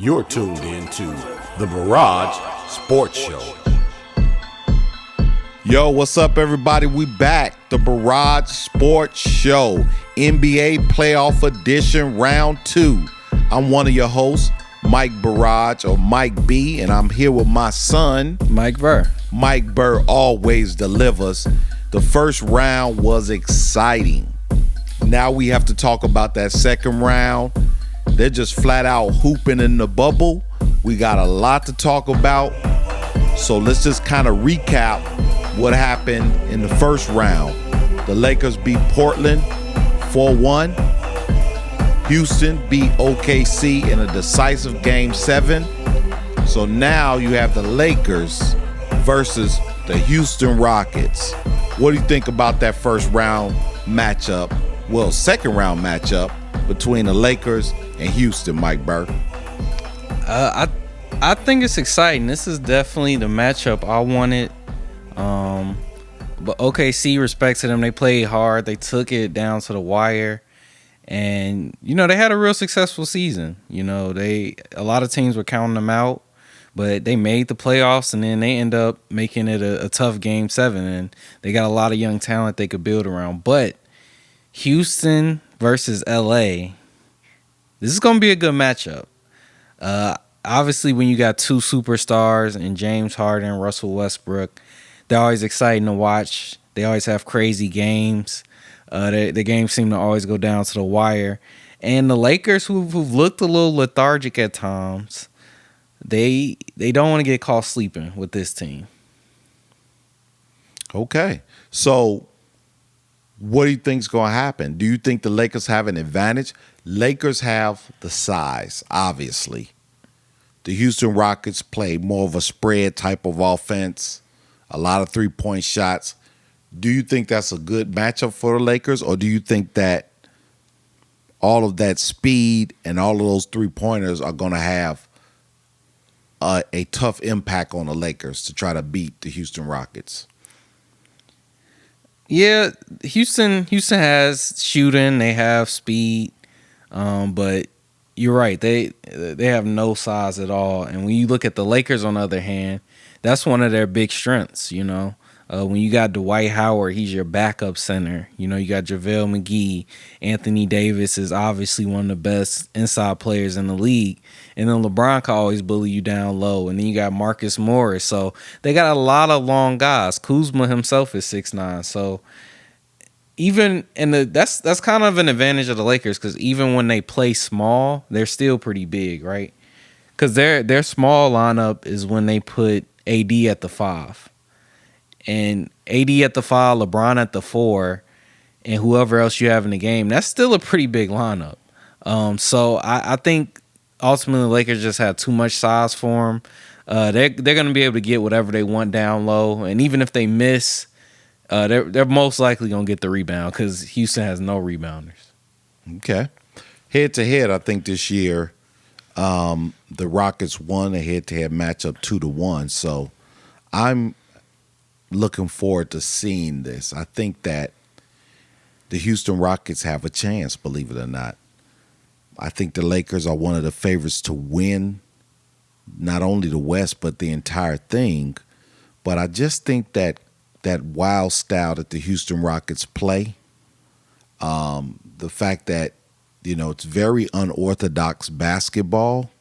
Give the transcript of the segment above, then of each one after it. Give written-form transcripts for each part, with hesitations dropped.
You're tuned into the Burrage Sports Show. Yo, what's up, everybody? We back. The Burrage Sports Show, NBA Playoff Edition, Round 2. I'm one of your hosts, Mike Burrage, or Mike B, and I'm here with my son, Mike BURR. Mike BURR always delivers. The first round was exciting. Now we have to talk about that second round. They're just flat out hooping in the bubble. We got a lot to talk about. So let's just kind of recap what happened in the first round. The Lakers beat Portland 4-1. Houston beat OKC in a decisive Game 7. So now you have the Lakers versus the Houston Rockets. What do you think about that first round matchup? Well, second round matchup between the Lakers and Houston, Mike BURR. I think it's exciting. This is definitely the matchup I wanted. But OKC, respect to them, they played hard. They took it down to the wire. And, they had a real successful season. A lot of teams were counting them out, but they made the playoffs, and then they end up making it a tough Game 7. And they got a lot of young talent they could build around. But Houston versus LA, this is going to be a good matchup. Obviously, when you got two superstars in James Harden and Russell Westbrook, they're always exciting to watch. They always have crazy games. The games seem to always go down to the wire. And the Lakers, who've looked a little lethargic at times, they don't want to get caught sleeping with this team. Okay. So what do you think's going to happen? Do you think the Lakers have an advantage? Lakers have the size, obviously. The Houston Rockets play more of a spread type of offense, a lot of three-point shots. Do you think that's a good matchup for the Lakers, or do you think that all of that speed and all of those three-pointers are going to have a tough impact on the Lakers to try to beat the Houston Rockets? Yeah, Houston has shooting, they have speed, but you're right, they have no size at all. And when you look at the Lakers, on the other hand, that's one of their big strengths. When you got Dwight Howard, he's your backup center. You got JaVale McGee. Anthony Davis is obviously one of the best inside players in the league. And then LeBron can always bully you down low. And then you got Marcus Morris. So they got a lot of long guys. Kuzma himself is 6'9". So even that's kind of an advantage of the Lakers, because even when they play small, they're still pretty big, right? Because their small lineup is when they put AD at the 5. And AD at the 5, LeBron at the 4, and whoever else you have in the game, that's still a pretty big lineup. So I think ultimately the Lakers just have too much size for them. They're going to be able to get whatever they want down low, and even if they miss, they're most likely going to get the rebound, because Houston has no rebounders. Okay. Head-to-head, I think this year the Rockets won a head-to-head matchup 2-1, so I'm looking forward to seeing this. I think that the Houston Rockets have a chance, believe it or not. I think the Lakers are one of the favorites to win not only the West but the entire thing. But I just think that wild style that the Houston Rockets play, the fact that it's very unorthodox basketball,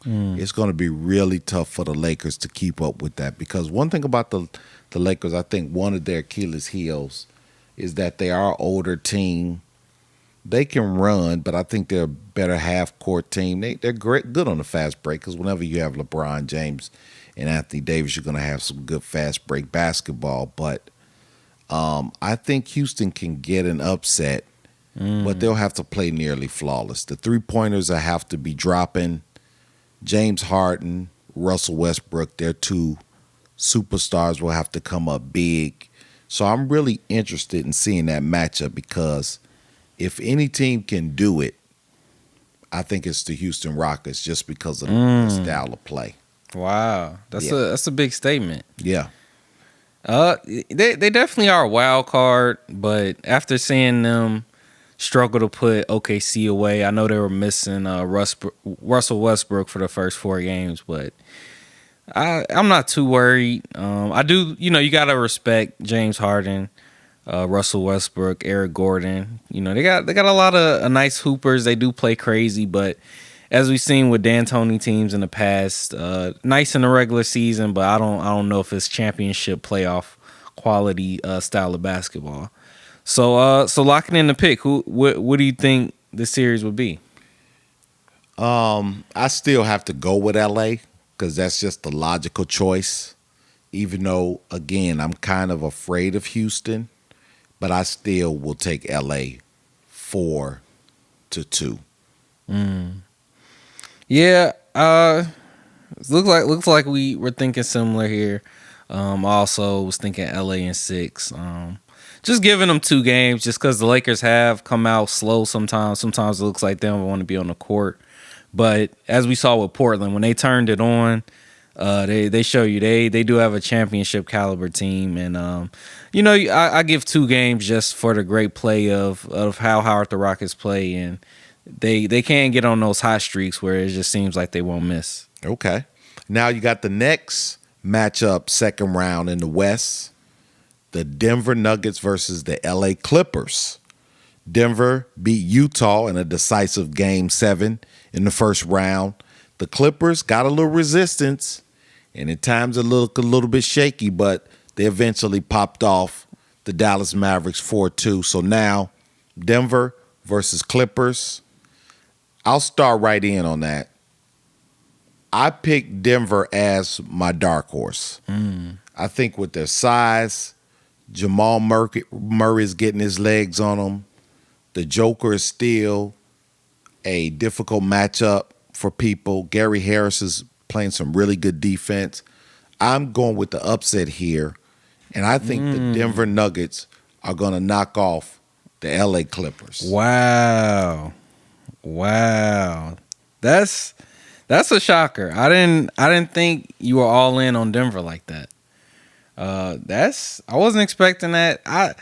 it's going to be really tough for the Lakers to keep up with that. Because one thing about the Lakers, I think one of their Achilles heels is that they are an older team. They can run, but I think they're a better half-court team. They're good on the fast break, because whenever you have LeBron James and Anthony Davis, you're going to have some good fast break basketball. But I think Houston can get an upset, but they'll have to play nearly flawless. The three-pointers will have to be dropping. James Harden, Russell Westbrook, their two superstars will have to come up big. So I'm really interested in seeing that matchup, because if any team can do it, I think it's the Houston Rockets, just because of the style of play. Wow, that's a big statement. Yeah. They definitely are a wild card, but after seeing them struggled to put OKC away. I know they were missing Russell Westbrook for the first 4 games, but I'm not too worried. I do, you got to respect James Harden, Russell Westbrook, Eric Gordon. They got a lot of nice hoopers. They do play crazy, but as we've seen with D'Antoni teams in the past, nice in the regular season, but I don't know if it's championship playoff quality style of basketball. So locking in the pick, what do you think the series would be? I still have to go with LA because that's just the logical choice. Even though, again, I'm kind of afraid of Houston, but I still will take LA 4-2. Yeah, looks like we were thinking similar here. Also was thinking LA in 6. Just giving them 2 games, just because the Lakers have come out slow sometimes. Sometimes it looks like they don't want to be on the court. But as we saw with Portland, when they turned it on, they show you they do have a championship caliber team. And I give 2 games just for the great play of how hard the Rockets play, and they can get on those hot streaks where it just seems like they won't miss. Okay. Now you got the next matchup, second round in the West. The Denver Nuggets versus the LA Clippers. Denver beat Utah in a decisive Game 7 in the first round. The Clippers got a little resistance, and at times it looked a little bit shaky, but they eventually popped off the Dallas Mavericks 4-2. So now Denver versus Clippers. I'll start right in on that. I picked Denver as my dark horse. I think with their size, Jamal Murray is getting his legs on them. The Joker is still a difficult matchup for people. Gary Harris is playing some really good defense. I'm going with the upset here, and I think the Denver Nuggets are going to knock off the LA Clippers. Wow. That's a shocker. I didn't think you were all in on Denver like that. I wasn't expecting that. I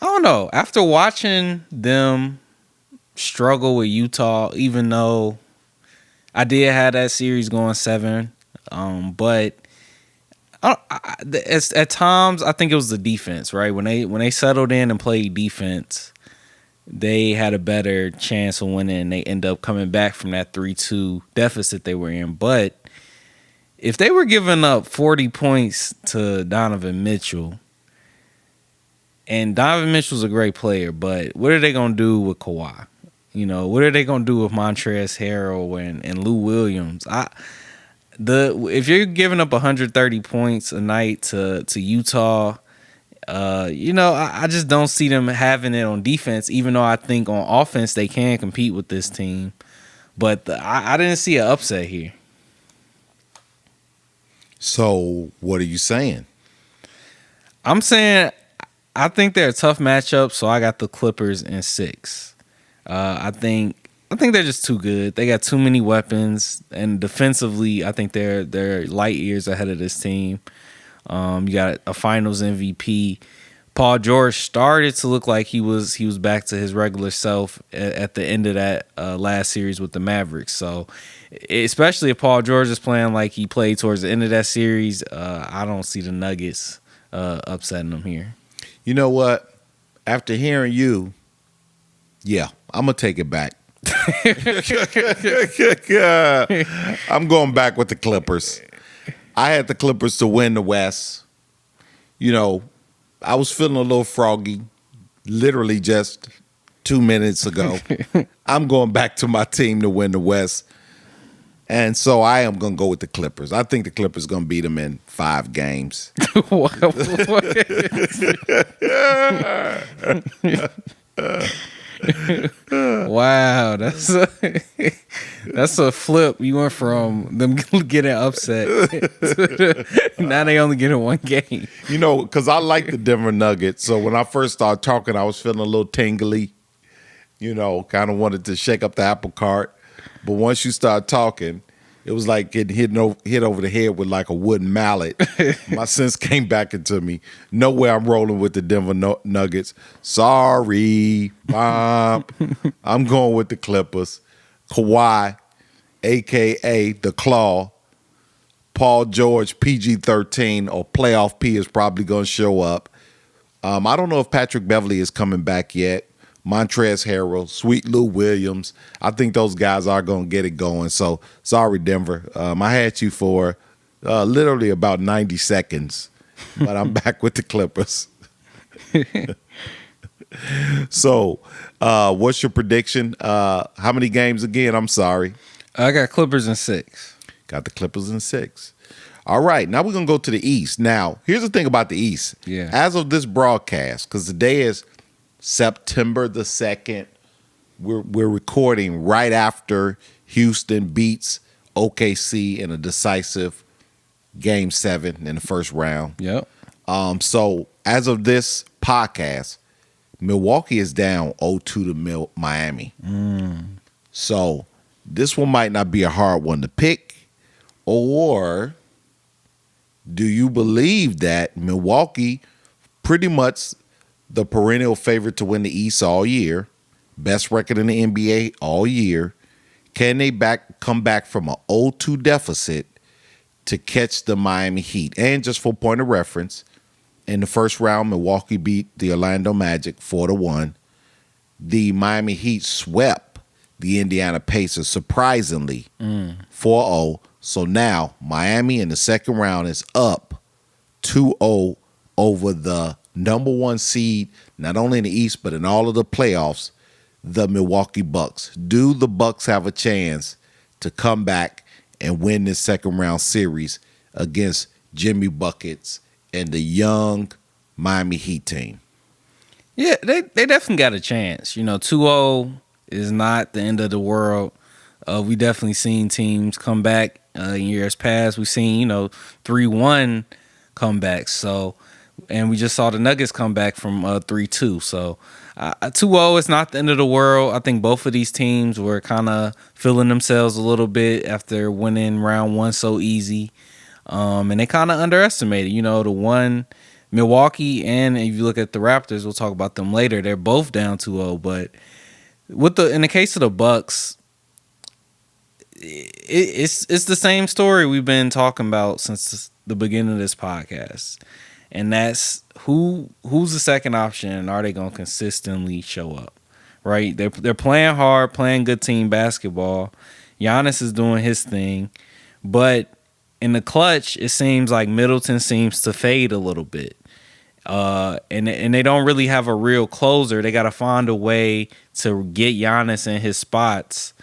don't know. After watching them struggle with Utah, even though I did have that series going 7, but at times I think it was the defense, right? When they settled in and played defense, they had a better chance of winning, and they end up coming back from that 3-2 deficit they were in. But if they were giving up 40 points to Donovan Mitchell, and Donovan Mitchell's a great player, but what are they going to do with Kawhi? What are they going to do with Montrezl Harrell and Lou Williams? If you're giving up 130 points a night to Utah, I just don't see them having it on defense, even though I think on offense they can compete with this team. But I didn't see an upset here. So what are you saying? I'm saying I think they're a tough matchup, so I got the Clippers in 6. I think they're just too good. They got too many weapons, and defensively, I think they're light years ahead of this team. You got a Finals MVP. Paul George started to look like he was back to his regular self at the end of that last series with the Mavericks. So, especially if Paul George is playing like he played towards the end of that series, I don't see the Nuggets upsetting them here. You know what? After hearing you, yeah, I'm going to take it back. I'm going back with the Clippers. I had the Clippers to win the West. I was feeling a little froggy literally just 2 minutes ago. I'm going back to my team to win the West. And so I am going to go with the Clippers. I think the Clippers going to beat them in 5 games. Wow, that's a flip. You went from them getting upset to now they only get in 1 game. Because I like the Denver Nuggets. So when I first started talking, I was feeling a little tingly. Kind of wanted to shake up the apple cart. But once you start talking, It was like getting hit over the head with like a wooden mallet. My sense came back into me. No way I'm rolling with the Denver Nuggets. Sorry, Bob. I'm going with the Clippers. Kawhi, a.k.a. the Claw. Paul George, PG-13, or Playoff P is probably going to show up. I don't know if Patrick Beverly is coming back yet. Montrezl Harrell, Sweet Lou Williams. I think those guys are going to get it going. So, sorry, Denver. I had you for literally about 90 seconds, but I'm back with the Clippers. So, what's your prediction? How many games again? I'm sorry. I got Clippers in 6. Got the Clippers in 6. All right, now we're going to go to the East. Now, here's the thing about the East. Yeah. As of this broadcast, because today is September the 2nd, we're recording right after Houston beats OKC in a decisive Game 7 in the first round. Yep. So, as of this podcast, Milwaukee is down 0-2 to Miami. So, this one might not be a hard one to pick, or do you believe that Milwaukee, pretty much the perennial favorite to win the East all year, best record in the NBA all year, can they come back from an 0-2 deficit to catch the Miami Heat? And just for point of reference, in the first round, Milwaukee beat the Orlando Magic 4-1. The Miami Heat swept the Indiana Pacers, surprisingly, 4-0. So now Miami in the second round is up 2-0 over the number 1 seed, not only in the East, but in all of the playoffs, the Milwaukee Bucks. Do the Bucks have a chance to come back and win this second round series against Jimmy Buckets and the young Miami Heat team? Yeah, they definitely got a chance. 2-0 is not the end of the world. We definitely seen teams come back in years past. We've seen, 3-1 comebacks. So, and we just saw the Nuggets come back from 3-2. So, 2-0 is not the end of the world. I think both of these teams were kind of feeling themselves a little bit after winning round 1 so easy. And they kind of underestimated, the one Milwaukee, and if you look at the Raptors, we'll talk about them later. They're both down 2-0, but in the case of the Bucks, it's the same story we've been talking about since the beginning of this podcast, and that's who's the second option, and are they going to consistently show up? Right? They're playing hard, playing good team basketball. Giannis is doing his thing, but in the clutch, it seems like Middleton seems to fade a little bit. And they don't really have a real closer. They got to find a way to get Giannis in his spots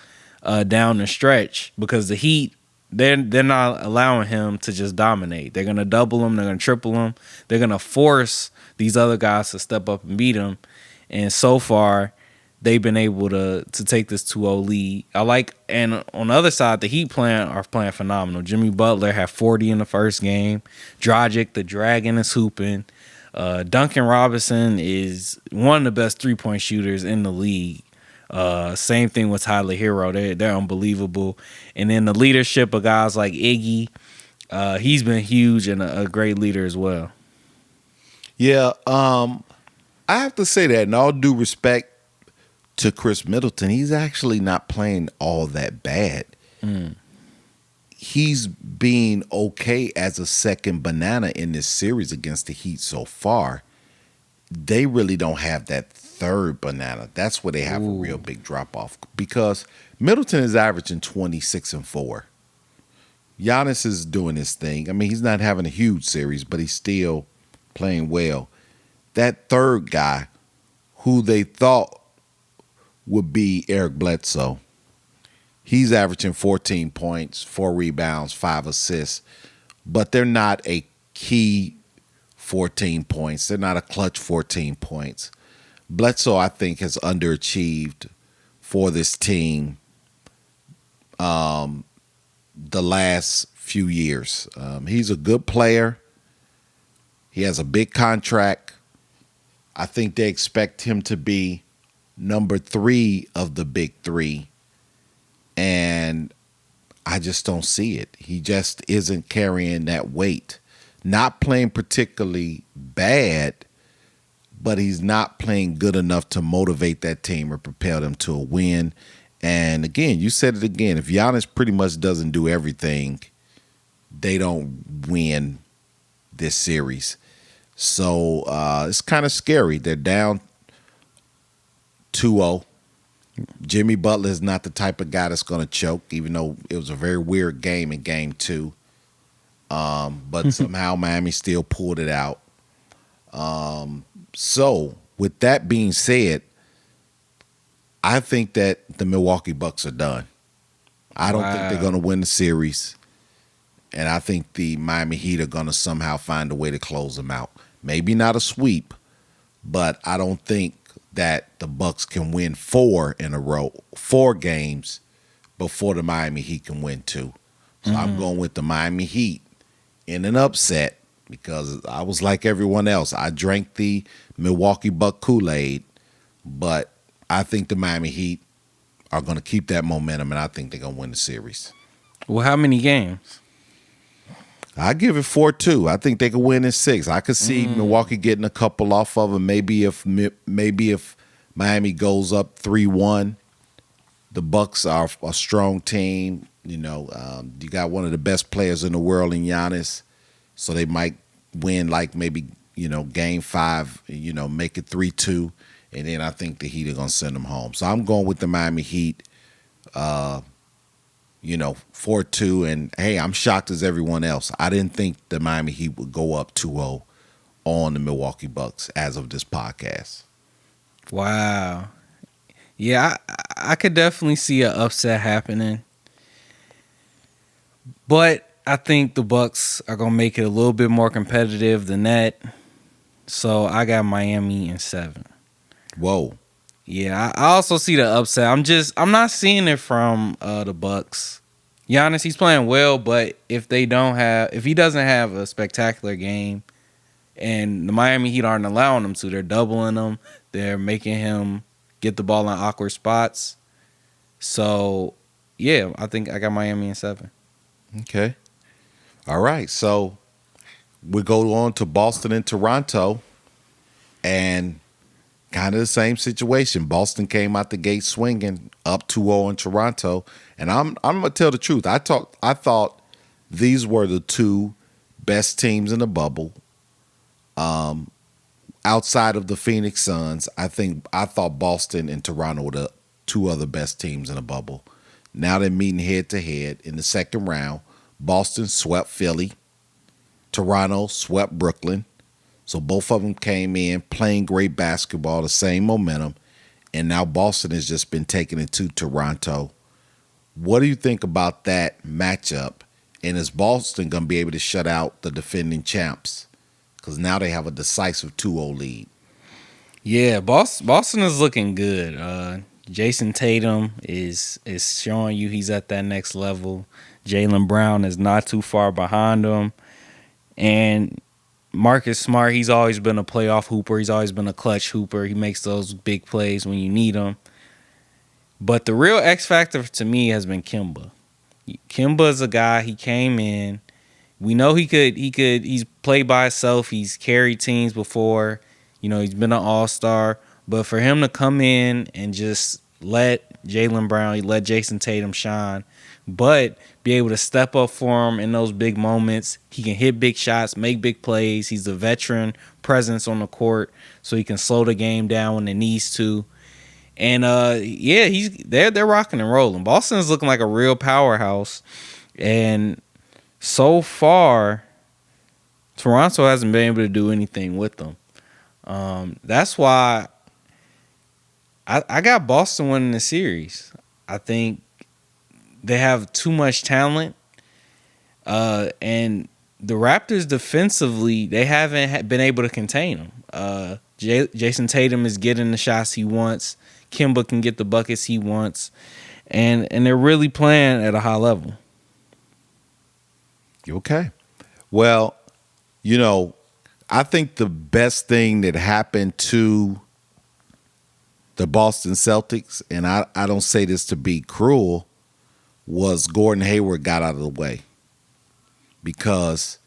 down the stretch, because the Heat, they're not allowing him to just dominate. They're going to double him. They're going to triple him. They're going to force these other guys to step up and beat him. And so far, they've been able to take this 2-0 lead. And on the other side, the Heat are playing phenomenal. Jimmy Butler had 40 in the first game. Dragic, the Dragon, is hooping. Duncan Robinson is one of the best three-point shooters in the league. Same thing with Tyler Hero. They're unbelievable. And then the leadership of guys like Iggy, he's been huge and a great leader as well. Yeah, I have to say that in all due respect to Chris Middleton, he's actually not playing all that bad. He's being okay as a second banana in this series against the Heat so far. They really don't have that third banana. That's where they have a real big drop-off, because Middleton is averaging 26 and 4. Giannis is doing his thing. I mean, he's not having a huge series, but he's still playing well. That third guy, who they thought would be Eric Bledsoe, he's averaging 14 points, 4 rebounds, 5 assists, but they're not a key 14 points. They're not a clutch 14 points. Bledsoe, I think, has underachieved for this team the last few years. He's a good player. He has a big contract. I think they expect him to be number 3 of the big 3. And I just don't see it. He just isn't carrying that weight. Not playing particularly bad, but he's not playing good enough to motivate that team or propel them to a win. And again, you said it again. If Giannis pretty much doesn't do everything, they don't win this series. So it's kind of scary. They're down 2-0. Jimmy Butler is not the type of guy that's going to choke, even though it was a very weird game in game 2. But somehow Miami still pulled it out. So with that being said, I think that the Milwaukee Bucks are done. I don't think they're going to win the series. And I think the Miami Heat are going to somehow find a way to close them out. Maybe not a sweep, but I don't think that the Bucks can win 4 in a row, 4 games before the Miami Heat can win 2. So I'm going with the Miami Heat in an upset because I was like everyone else. I drank the Milwaukee Buck Kool-Aid, but I think the Miami Heat are going to keep that momentum, and I think they're going to win the series. Well, how many games? I give it 4-2. I think they could win in 6. I could see Milwaukee getting a couple off of them. Maybe if Miami goes up 3-1, the Bucks are a strong team. You got one of the best players in the world in Giannis, so they might win like maybe game 5. Make it 3-2. And then I think the Heat are going to send them home. So I'm going with the Miami Heat, 4-2. And, hey, I'm shocked as everyone else. I didn't think the Miami Heat would go up 2-0 on the Milwaukee Bucks as of this podcast. Wow. Yeah, I could definitely see an upset happening. But I think the Bucks are going to make it a little bit more competitive than that. So I got Miami in 7. Whoa. Yeah, I also see the upset. I'm not seeing it from the Bucks. Giannis, he's playing well, but if he doesn't have a spectacular game, and the Miami Heat aren't allowing him to, they're doubling him, they're making him get the ball in awkward spots. So yeah, I think I got Miami in 7. Okay. All right. So we go on to Boston and Toronto, and kind of the same situation. Boston came out the gate swinging, up 2-0 in Toronto. And I'm going to tell the truth. I thought these were the 2 best teams in the bubble. Outside of the Phoenix Suns, I thought Boston and Toronto were the 2 other best teams in the bubble. Now they're meeting head-to-head in the second round. Boston swept Philly. Toronto swept Brooklyn. So both of them came in playing great basketball, the same momentum, and now Boston has just been taking it to Toronto. What do you think about that matchup? And is Boston going to be able to shut out the defending champs? Because now they have a decisive 2-0 lead. Yeah, Boston is looking good. Jason Tatum is showing you he's at that next level. Jaylen Brown is not too far behind him. And Marcus Smart, he's always been a playoff hooper. He's always been a clutch hooper. He makes those big plays when you need them. But the real X factor to me has been Kemba. Kemba is a guy, he came in. We know he's played by himself. He's carried teams before. He's been an all-star. But for him to come in and just let Jaylen Brown, let Jason Tatum shine, but be able to step up for him in those big moments. He can hit big shots, make big plays. He's a veteran presence on the court, so he can slow the game down when it needs to. And they're rocking and rolling. Boston is looking like a real powerhouse, and so far, Toronto hasn't been able to do anything with them. That's why I got Boston winning the series. I think they have too much talent, and the Raptors defensively, they haven't been able to contain them. Jason Tatum is getting the shots he wants. Kemba can get the buckets he wants, and they're really playing at a high level. Okay. Well, I think the best thing that happened to the Boston Celtics, and I don't say this to be cruel, was Gordon Hayward got out of the way, because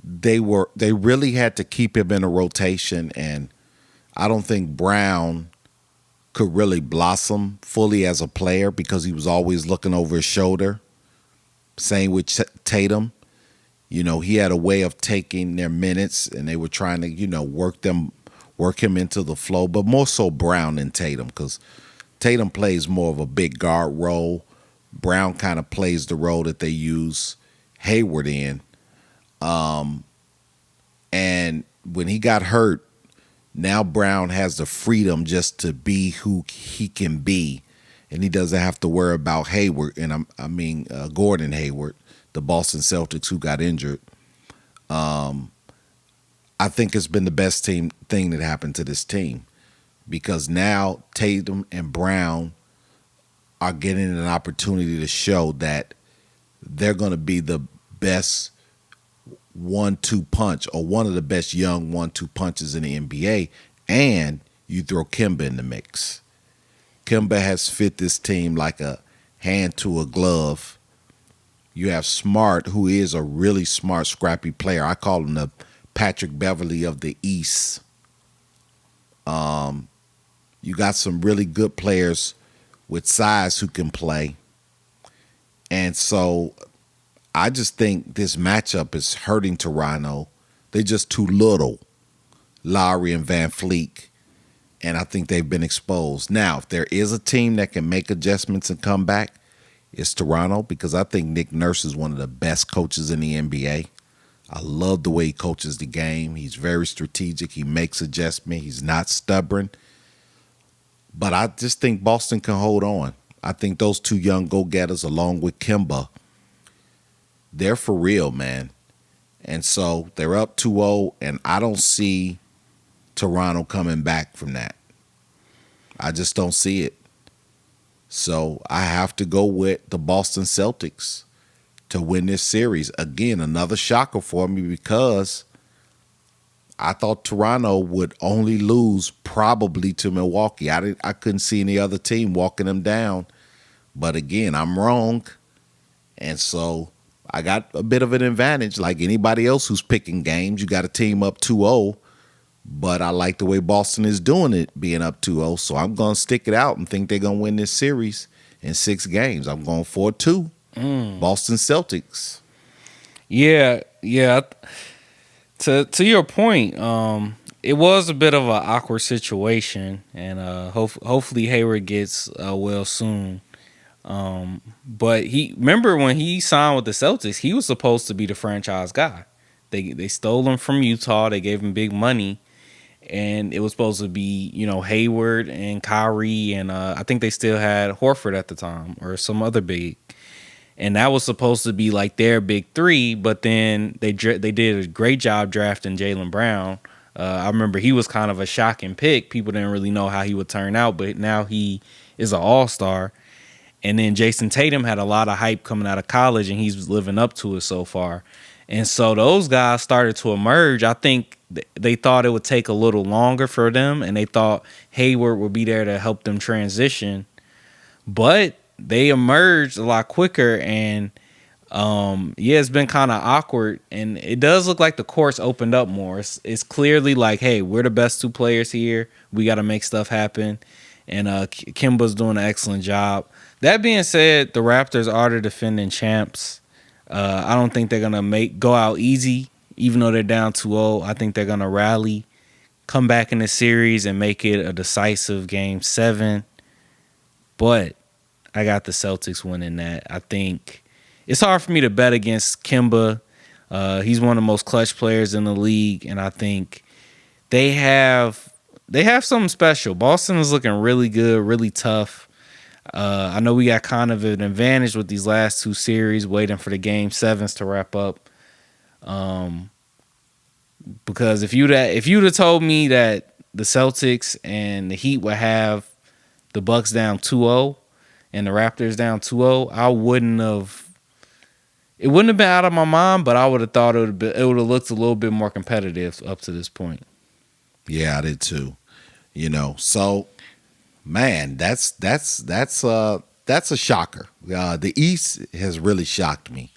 they really had to keep him in a rotation, and I don't think Brown could really blossom fully as a player because he was always looking over his shoulder. Same with Tatum. He had a way of taking their minutes, and they were trying to, work him into the flow, but more so Brown than Tatum, because Tatum plays more of a big guard role. Brown kind of plays the role that they use Hayward in. And when he got hurt, now Brown has the freedom just to be who he can be, and he doesn't have to worry about Hayward, and Gordon Hayward, the Boston Celtics, who got injured. I think it's been the best thing that happened to this team, because now Tatum and Brown are getting an opportunity to show that they're going to be the best 1-2 punch, or one of the best young 1-2 punches in the NBA, and you throw Kemba in the mix. Kemba has fit this team like a hand to a glove. You have Smart, who is a really smart, scrappy player. I call him the Patrick Beverly of the East. You got some really good players with size who can play. And so I just think this matchup is hurting Toronto. They're just too little, Lowry and Van Fleet, and I think they've been exposed. Now, if there is a team that can make adjustments and come back, it's Toronto, because I think Nick Nurse is one of the best coaches in the NBA. I love the way he coaches the game. He's very strategic. He makes adjustments. He's not stubborn. But I just think Boston can hold on. I think those two young go-getters, along with Kemba, they're for real, man. And so they're up 2-0, and I don't see Toronto coming back from that. I just don't see it. So I have to go with the Boston Celtics to win this series. Again, another shocker for me, because I thought Toronto would only lose probably to Milwaukee. I couldn't see any other team walking them down. But again, I'm wrong. And so I got a bit of an advantage like anybody else who's picking games. You got a team up 2-0. But I like the way Boston is doing it, being up 2-0. So I'm going to stick it out and think they're going to win this series in 6 games. I'm going 4-2. Boston Celtics. Yeah. To your point, it was a bit of an awkward situation, and hopefully Hayward gets well soon. But remember when he signed with the Celtics, he was supposed to be the franchise guy. They stole him from Utah. They gave him big money, and it was supposed to be Hayward and Kyrie, and I think they still had Horford at the time or some other big. And that was supposed to be like their big 3, but then they did a great job drafting Jaylen Brown. I remember he was kind of a shocking pick. People didn't really know how he would turn out, but now he is an all-star. And then Jason Tatum had a lot of hype coming out of college, and he's living up to it so far. And so those guys started to emerge. I think they thought it would take a little longer for them, and they thought Hayward would be there to help them transition. But they emerged a lot quicker, and it's been kind of awkward, and it does look like the court's opened up more. It's clearly like, hey, we're the best 2 players here. We got to make stuff happen, and Kemba's doing an excellent job. That being said, the Raptors are the defending champs. I don't think they're gonna go out easy, even though they're down 2-0. I think they're gonna rally, come back in the series, and make it a decisive Game 7. But I got the Celtics winning that. I think it's hard for me to bet against Kemba. He's one of the most clutch players in the league, and I think they have something special. Boston is looking really good, really tough. I know we got kind of an advantage with these last 2 series, waiting for the Game 7s to wrap up. Because if you'd have told me that the Celtics and the Heat would have the Bucks down 2-0 and the Raptors down 2-0, it wouldn't have been out of my mind, but I would have thought it would have looked a little bit more competitive up to this point. Yeah, I did too. So, man, that's that's a shocker. The East has really shocked me.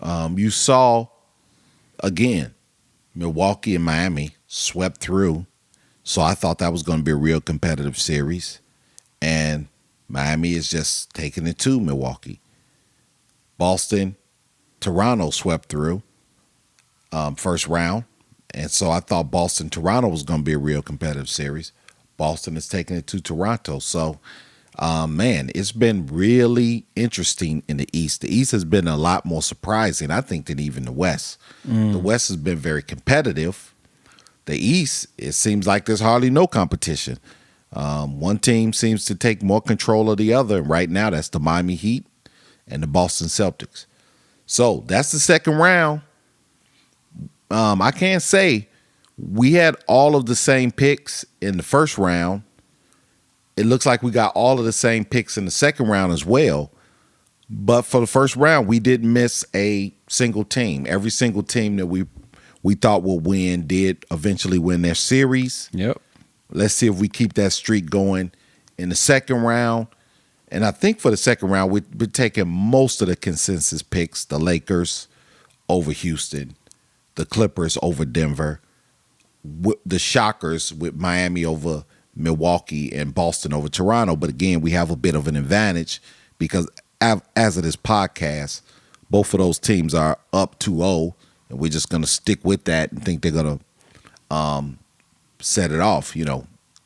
You saw, again, Milwaukee and Miami swept through. So I thought that was going to be a real competitive series. And Miami is just taking it to Milwaukee. Boston, Toronto swept through first round. And so I thought Boston-Toronto was going to be a real competitive series. Boston is taking it to Toronto. So, man, it's been really interesting in the East. The East has been a lot more surprising, I think, than even the West. The West has been very competitive. The East, it seems like there's hardly no competition. One team seems to take more control of the other, and right now that's the Miami Heat and the Boston Celtics. So that's the second round. I can't say we had all of the same picks in the first round. It looks like we got all of the same picks in the second round as well. But for the first round, we didn't miss a single team. Every single team that we thought would win did eventually win their series. Yep. Let's see if we keep that streak going in the second round. And I think for the second round, we're taking most of the consensus picks, the Lakers over Houston, the Clippers over Denver, the shockers with Miami over Milwaukee and Boston over Toronto. But again, we have a bit of an advantage because as of this podcast, both of those teams are up 2-0, and we're just going to stick with that and think they're going to set it off,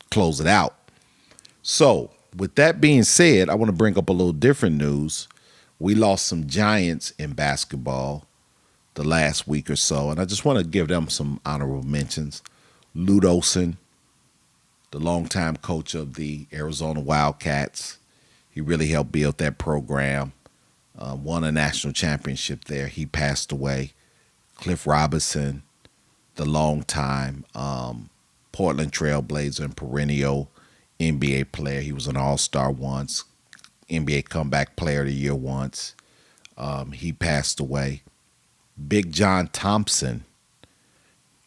close it out. So with that being said, I want to bring up a little different news. We lost some giants in basketball the last week or so, and I just want to give them some honorable mentions. Lute Olson, the longtime coach of the Arizona Wildcats. He really helped build that program, won a national championship there. He passed away. Cliff Robinson, the longtime Portland Trailblazer and perennial NBA player. He was an all-star once, NBA Comeback Player of the Year once. He passed away. Big John Thompson,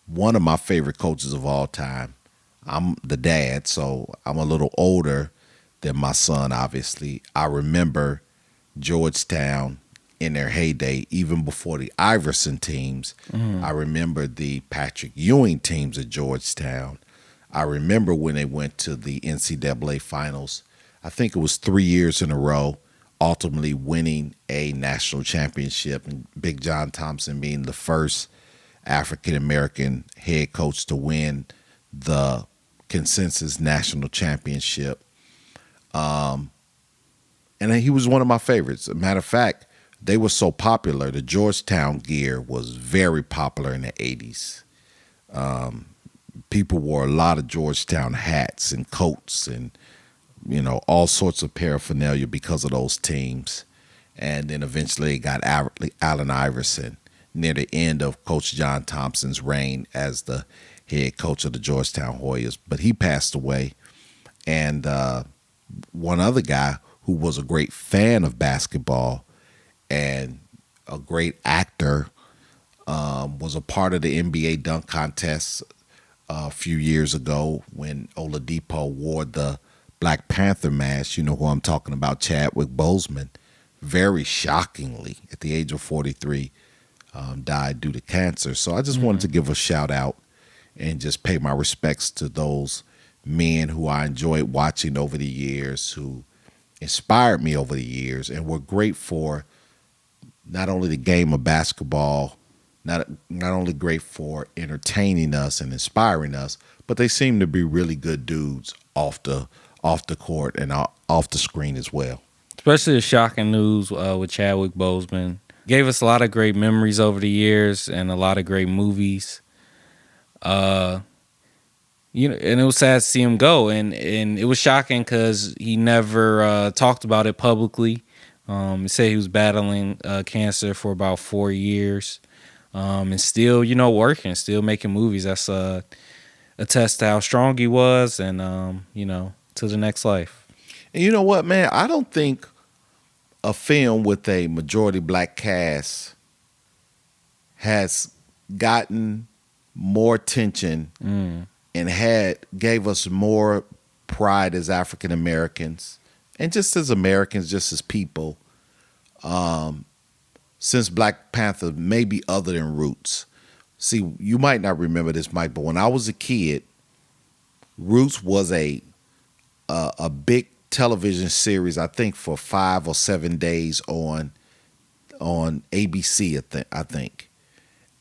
one of my favorite coaches of all time. I'm the dad, so I'm a little older than my son, obviously. I remember Georgetown in their heyday, even before the Iverson teams. I remember the Patrick Ewing teams at Georgetown. I remember when they went to the NCAA finals. I think it was 3 years in a row, ultimately winning a national championship, and Big John Thompson being the first African-American head coach to win the consensus national championship. And he was one of my favorites. As a matter of fact, they were so popular. The Georgetown gear was very popular in the 80s. People wore a lot of Georgetown hats and coats and, all sorts of paraphernalia because of those teams. And then eventually it got Allen Iverson near the end of Coach John Thompson's reign as the head coach of the Georgetown Hoyas. But he passed away. And one other guy who was a great fan of basketball and a great actor, was a part of the NBA dunk contest a few years ago when Oladipo wore the Black Panther mask. You know who I'm talking about, Chadwick Boseman. Very shockingly, at the age of 43, died due to cancer. So I just wanted to give a shout out and just pay my respects to those men who I enjoyed watching over the years, who inspired me over the years, and were great for not only the game of basketball, not only great for entertaining us and inspiring us, but they seem to be really good dudes off the court and off the screen as well. Especially the shocking news with Chadwick Boseman. Gave us a lot of great memories over the years and a lot of great movies. And it was sad to see him go, and it was shocking because he never talked about it publicly. He said he was battling cancer for about 4 years, and still, working, still making movies. That's a test to how strong he was, and to the next life. And you know what, man? I don't think a film with a majority black cast has gotten more attention and gave us more pride as African Americans and just as Americans, just as people, since Black Panther, maybe other than Roots. See, you might not remember this, Mike, but when I was a kid, Roots was a big television series, I think, for 5 or 7 days on ABC, I think.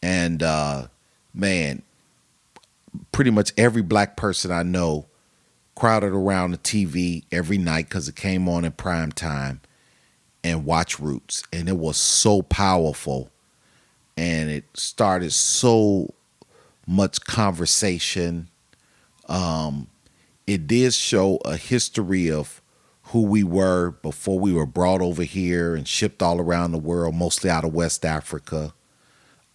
And man, pretty much every black person I know crowded around the TV every night because it came on in prime time and watched Roots. And it was so powerful, and it started so much conversation. It did show a history of who we were before we were brought over here and shipped all around the world, mostly out of West Africa.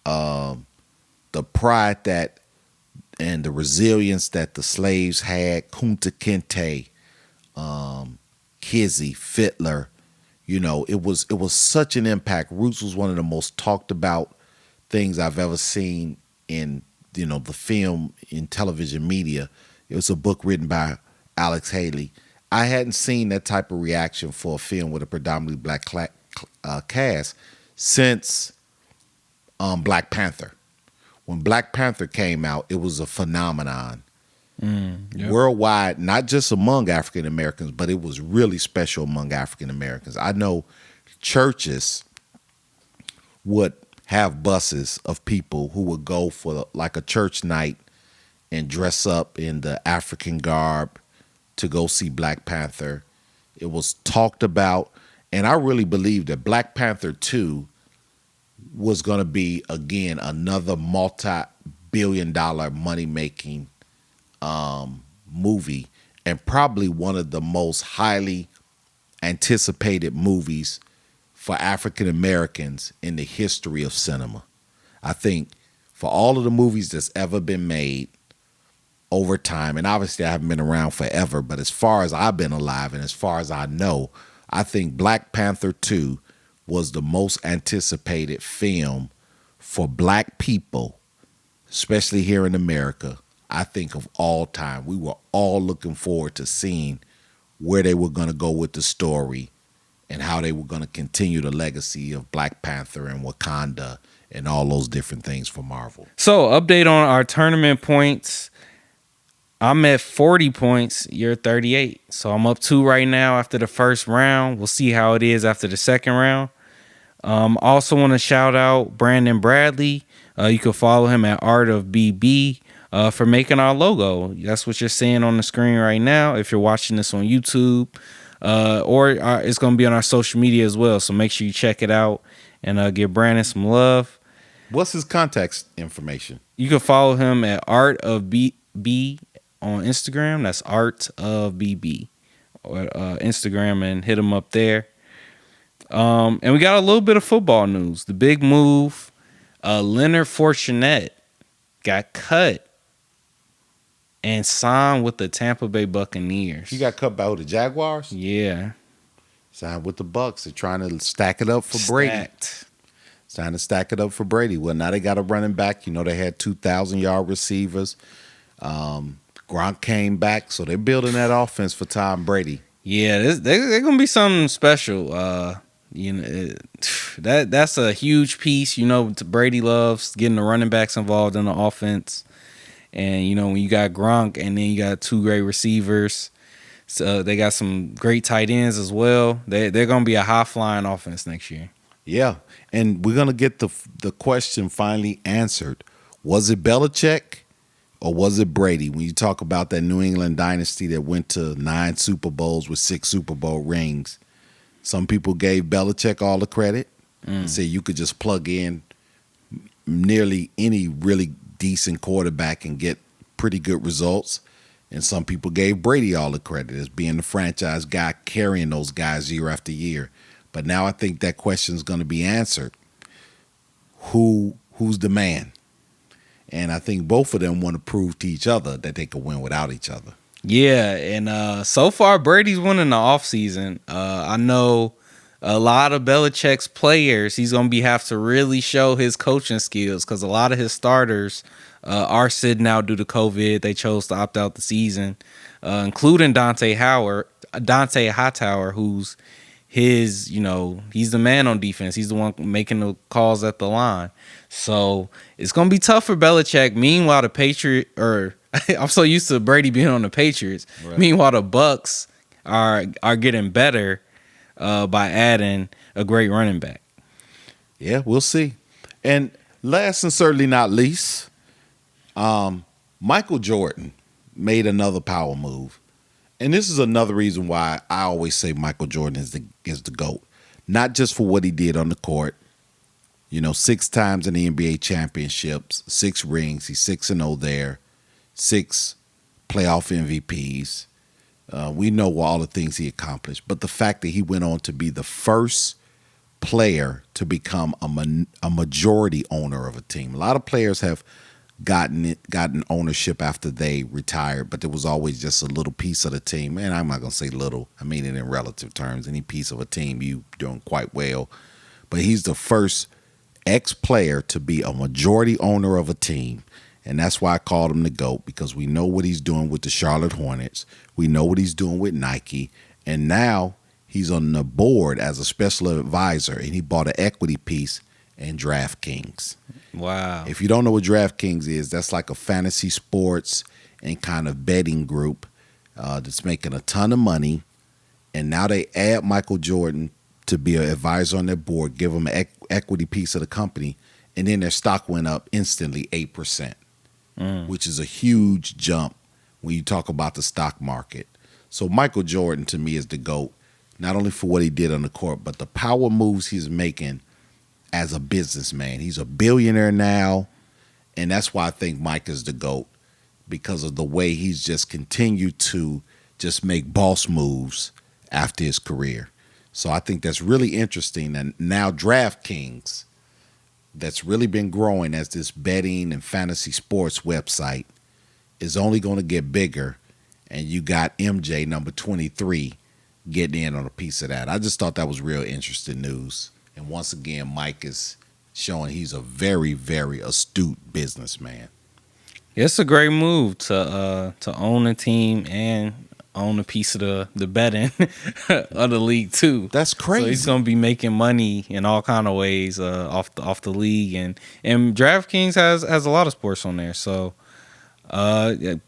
The pride that and the resilience that the slaves had, Kunta Kinte, Kizzy, Fiddler, it was such an impact. Roots was one of the most talked about things I've ever seen in the film in television media. It was a book written by Alex Haley. I hadn't seen that type of reaction for a film with a predominantly black cast since Black Panther. When Black Panther came out, it was a phenomenon. Yep. Worldwide, not just among African Americans, but it was really special among African Americans. I know churches would have buses of people who would go for like a church night and dress up in the African garb to go see Black Panther. It was talked about, and I really believe that Black Panther 2 was going to be, again, another multi-billion-dollar money-making movie, and probably one of the most highly anticipated movies for African Americans in the history of cinema. I think for all of the movies that's ever been made over time, and obviously I haven't been around forever, but as far as I've been alive and as far as I know, I think Black Panther 2 was the most anticipated film for black people, especially here in America, I think of all time. We were all looking forward to seeing where they were going to go with the story and how they were going to continue the legacy of Black Panther and Wakanda and all those different things for Marvel. So, update on our tournament points. I'm at 40 points. You're 38. So I'm up 2 right now after the first round. We'll see how it is after the second round. Also want to shout out Brandon Bradley. You can follow him at Art of BB for making our logo. That's what you're seeing on the screen right now if you're watching this on YouTube. Or it's going to be on our social media as well. So make sure you check it out and give Brandon some love. What's his contact information? You can follow him at Art of BB on Instagram. That's Art of BB or Instagram, and hit him up there. And we got a little bit of football news. The big move, Leonard Fournette got cut and signed with the Tampa Bay Buccaneers. He got cut by the Jaguars? Yeah. Signed with the Bucs. They're trying to stack it up for Brady. Trying to stack it up for Brady. Well, now they got a running back. They had 2,000-yard receivers. Gronk came back, so they're building that offense for Tom Brady. Yeah, they're gonna be something special. That's a huge piece. Brady loves getting the running backs involved in the offense, and when you got Gronk and then you got 2 great receivers, so they got some great tight ends as well. They're gonna be a high flying offense next year. Yeah, and we're gonna get the question finally answered. Was it Belichick? Or was it Brady? When you talk about that New England dynasty that went to 9 Super Bowls with 6 Super Bowl rings, some people gave Belichick all the credit and said you could just plug in nearly any really decent quarterback and get pretty good results. And some people gave Brady all the credit as being the franchise guy carrying those guys year after year. But now I think that question is going to be answered. Who's the man? And I think both of them want to prove to each other that they could win without each other. Yeah, and so far Brady's winning the offseason. I know a lot of Belichick's players, he's going to have to really show his coaching skills because a lot of his starters are sitting out due to COVID. They chose to opt out the season, including Dante Howard. Dante Hightower, who's his, he's the man on defense. He's the one making the calls at the line. So it's gonna be tough for Belichick. Meanwhile, I'm so used to Brady being on the Patriots. Right. Meanwhile, the Bucks are getting better by adding a great running back. Yeah, we'll see. And last and certainly not least, Michael Jordan made another power move. And this is another reason why I always say Michael Jordan is the GOAT. Not just for what he did on the court. 6 times in the NBA championships, 6 rings. He's 6-0 there. 6 playoff MVPs. We know all the things he accomplished. But the fact that he went on to be the first player to become a majority owner of a team. A lot of players have gotten ownership after they retired, but there was always just a little piece of the team. And I'm not going to say little. I mean it in relative terms. Any piece of a team, you doing quite well. But he's the first ex-player to be a majority owner of a team. And that's why I called him the GOAT, because we know what he's doing with the Charlotte Hornets. We know what he's doing with Nike. And now he's on the board as a special advisor, and he bought an equity piece in DraftKings. Wow. If you don't know what DraftKings is, that's like a fantasy sports and kind of betting group that's making a ton of money. And now they add Michael Jordan to be an advisor on their board, give them an equity piece of the company, and then their stock went up instantly 8%, which is a huge jump when you talk about the stock market. So Michael Jordan, to me, is the GOAT, not only for what he did on the court, but the power moves he's making as a businessman. He's a billionaire now, and that's why I think Mike is the GOAT, because of the way he's just continued to just make boss moves after his career. So I think that's really interesting. And now DraftKings, that's really been growing as this betting and fantasy sports website, is only going to get bigger. And you got MJ, number 23, getting in on a piece of that. I just thought that was real interesting news. And once again, Mike is showing he's a very, very astute businessman. It's a great move to own a team and own a piece of the betting of the league too. That's crazy. So he's gonna be making money in all kind of ways off the league, and DraftKings has a lot of sports on there. So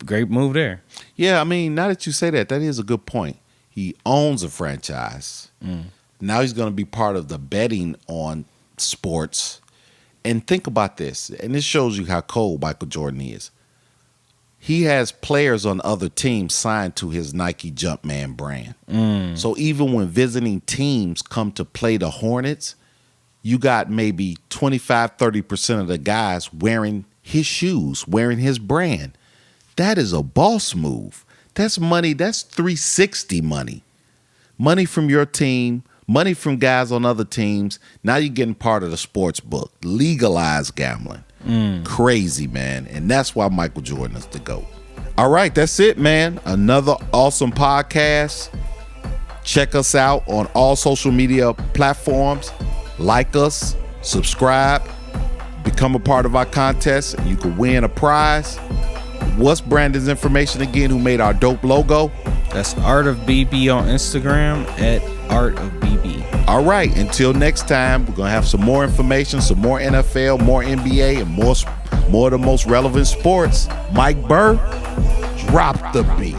great move there. Yeah, I mean, now that you say that is a good point. He owns a franchise. Now he's going to be part of the betting on sports. And think about this, and this shows you how cold Michael Jordan is. He has players on other teams signed to his Nike Jumpman brand. So even when visiting teams come to play the Hornets, you got maybe 25-30% of the guys wearing his shoes, wearing his brand. That is a boss move. That's money. That's 360 money. Money from your team, money from guys on other teams. Now you're getting part of the sports book. Legalized gambling. Crazy, man. And that's why Michael Jordan is the GOAT. All right, that's it, man. Another awesome podcast. Check us out on all social media platforms. Like us, subscribe, become a part of our contest, and you can win a prize. What's Brandon's information again, who made our dope logo? That's Art of BB on Instagram, at Art of BB. All right, until next time, we're going to have some more information, some more NFL, more NBA, and more of the most relevant sports. Mike BURR, drop the beat.